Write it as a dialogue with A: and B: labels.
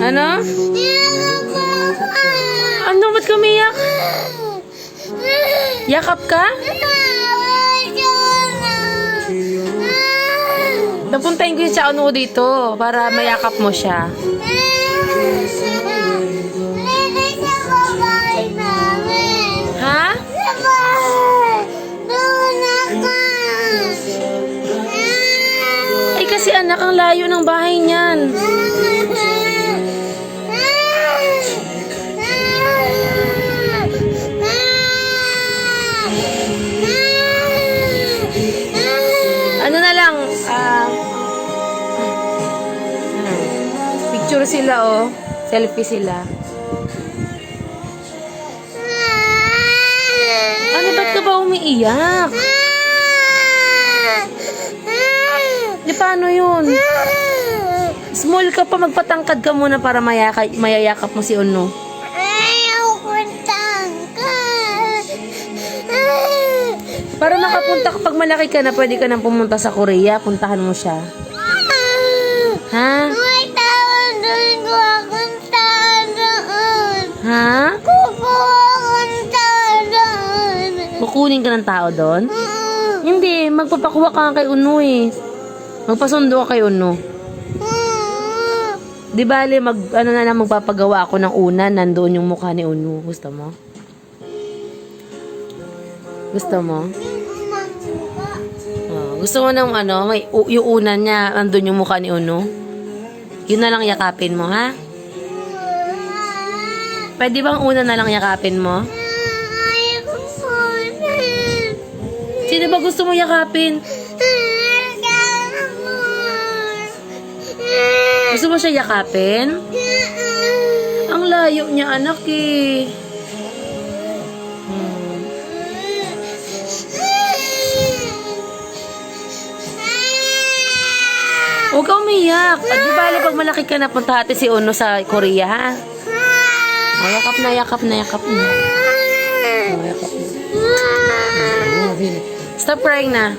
A: Ano? Ano? Ba't ka umiyak? Yakap ka? Napuntahin ko yung sa ano dito para mayakap mo siya. Ha? Ay kasi anak, ang layo ng bahay niyan. Ano na lang, picture sila oh. Selfie sila. Ano, ba't ka ba umiiyak? Di paano yun? Small ka pa, magpatangkad ka muna para mayayakap mo si Uno. Para makapunta ka, pag malaki ka na, pwede ka nang pumunta sa Korea, puntahan mo siya. Ha? Ha? Kukunin ka ng tao doon? Hindi, magpapakuha ka kay Uno eh. Magpasundo ka kay Uno. Di bale, magpapagawa ako ng una, nandoon yung mukha ni Uno. Gusto mo? Gusto mo? Oh, gusto mo ng yung una niya, nandoon yung mukha ni Uno? Yun na lang yakapin mo, ha? Pwede bang una na lang yakapin mo? Sino ba gusto mo yakapin? Gusto mo siya yakapin? Ang layo niya, anak eh. Huwag ka umiyak. At di bale pag malaki ka na, punta natin si Uno sa Korea, ha? Oh, yakap na, yakap na, yakap na. Oh, yakap na. Stop crying na.